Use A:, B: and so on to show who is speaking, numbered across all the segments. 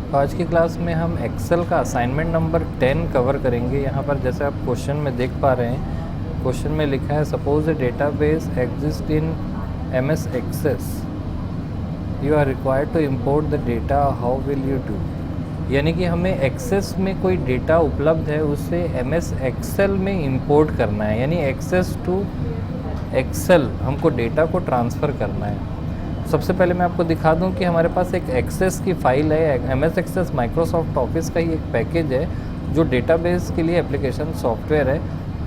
A: आज की क्लास में हम एक्सेल का असाइनमेंट नंबर 10 कवर करेंगे। यहाँ पर जैसे आप क्वेश्चन में देख पा रहे हैं, क्वेश्चन में लिखा है suppose a database exist in MS Access, you are required to import the data, how will you do. यानी कि हमें एक्सेस में कोई डेटा उपलब्ध है, उसे एमएस एक्सेल में इंपोर्ट करना है, यानी एक्सेस टू एक्सेल हमको डेटा को ट्रांसफ़र करना है। सबसे पहले मैं आपको दिखा दूं कि हमारे पास एक एक्सेस की फ़ाइल है। एमएस एक्सेस माइक्रोसॉफ्ट ऑफिस का ही एक पैकेज है जो डेटाबेस के लिए एप्लीकेशन सॉफ्टवेयर है।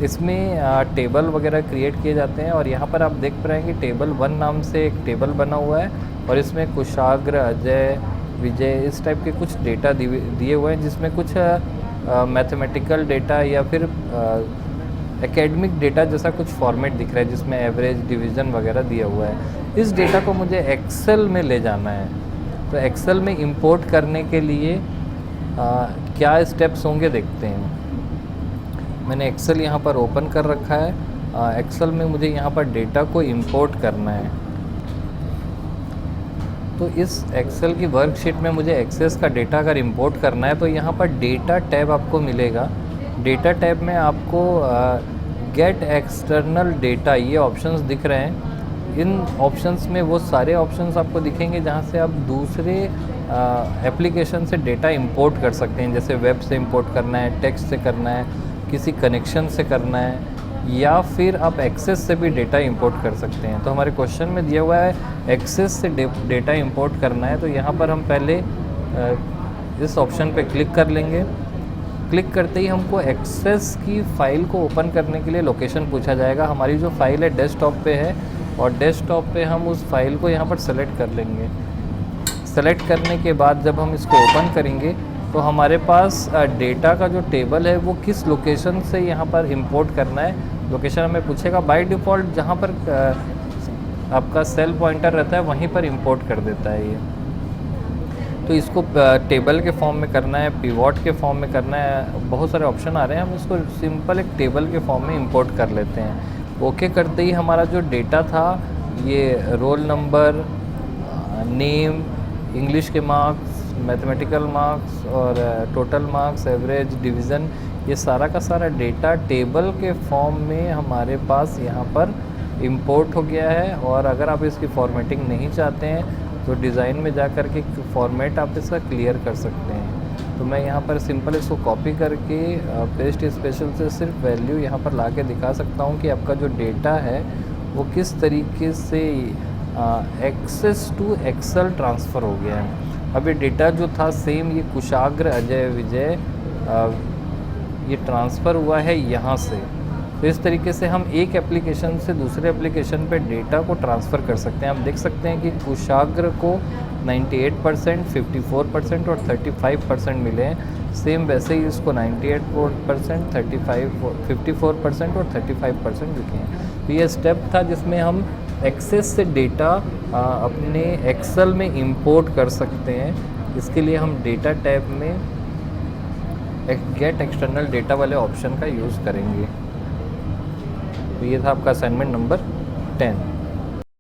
A: इसमें टेबल वगैरह क्रिएट किए जाते हैं और यहाँ पर आप देख पा रहे हैं कि टेबल 1 नाम से एक टेबल बना हुआ है और इसमें कुशाग्र, अजय, विजय इस टाइप के कुछ डेटा दिए हुए हैं, जिसमें कुछ मैथमेटिकल डेटा या फिर एकेडमिक डेटा जैसा कुछ फॉर्मेट दिख रहा है, जिसमें एवरेज, डिवीज़न वगैरह दिया हुआ है। इस डेटा को मुझे एक्सेल में ले जाना है, तो एक्सेल में इंपोर्ट करने के लिए क्या स्टेप्स होंगे देखते हैं। मैंने एक्सेल यहाँ पर ओपन कर रखा है। एक्सेल में मुझे यहाँ पर डेटा को इंपोर्ट करना है। तो इस एक्सेल की वर्कशीट में मुझे एक्सेस का डेटा अगर इंपोर्ट करना है तो यहाँ पर डेटा टैब आपको मिलेगा। डेटा टैब में आपको गेट एक्सटर्नल डेटा ये ऑप्शंस दिख रहे हैं। इन ऑप्शंस में वो सारे ऑप्शंस आपको दिखेंगे जहाँ से आप दूसरे एप्लीकेशन से डेटा इंपोर्ट कर सकते हैं, जैसे वेब से इंपोर्ट करना है, टेक्स्ट से करना है, किसी कनेक्शन से करना है, या फिर आप एक्सेस से भी डेटा इंपोर्ट कर सकते हैं। तो हमारे क्वेश्चन में दिया हुआ है एक्सेस से डेटा इंपोर्ट करना है, तो यहाँ पर हम पहले इस ऑप्शन पे क्लिक कर लेंगे। क्लिक करते ही हमको एक्सेस की फ़ाइल को ओपन करने के लिए लोकेशन पूछा जाएगा। हमारी जो फ़ाइल है डेस्कटॉप पे है और डेस्कटॉप पे हम उस फाइल को यहाँ पर सेलेक्ट कर लेंगे। सेलेक्ट करने के बाद जब हम इसको ओपन करेंगे तो हमारे पास डेटा का जो टेबल है वो किस लोकेशन से यहाँ पर इंपोर्ट करना है, लोकेशन हमें पूछेगा। बाय डिफ़ॉल्ट जहाँ पर आपका सेल पॉइंटर रहता है वहीं पर इंपोर्ट कर देता है ये। तो इसको टेबल के फॉर्म में करना है, पिवॉट के फॉर्म में करना है, बहुत सारे ऑप्शन आ रहे हैं। हम इसको सिंपल एक टेबल के फॉर्म में इंपोर्ट कर लेते हैं। ओके करते ही हमारा जो डेटा था, ये रोल नंबर, नेम, इंग्लिश के मार्क्स, मैथमेटिकल मार्क्स और टोटल मार्क्स, एवरेज, डिवीज़न, ये सारा का सारा डेटा टेबल के फॉर्म में हमारे पास यहाँ पर इंपोर्ट हो गया है। और अगर आप इसकी फॉर्मेटिंग नहीं चाहते हैं तो डिज़ाइन में जा कर के फॉर्मेट आप इसका क्लियर कर सकते हैं। तो मैं यहाँ पर सिंपल इसको कॉपी करके पेस्ट स्पेशल से सिर्फ वैल्यू यहाँ पर ला के दिखा सकता हूँ कि आपका जो डेटा है वो किस तरीके से एक्सेस टू एक्सेल ट्रांसफ़र हो गया है। अब ये डेटा जो था सेम, ये कुशाग्र, अजय, विजय, ये ट्रांसफ़र हुआ है यहाँ से। तो इस तरीके से हम एक एप्लीकेशन से दूसरे एप्लीकेशन पे डेटा को ट्रांसफ़र कर सकते हैं। आप देख सकते हैं कि कुशाग्र को 98%, 54% और 35% मिले हैं। सेम वैसे ही इसको 98%, 54% और 35% लिखे हैं। तो ये स्टेप था जिसमें हम एक्सेस से डेटा अपने एक्सेल में इंपोर्ट कर सकते हैं। इसके लिए हम डेटा टैब में गेट एक्सटर्नल डेटा वाले ऑप्शन का यूज़ करेंगे। तो ये था आपका असाइनमेंट नंबर 10।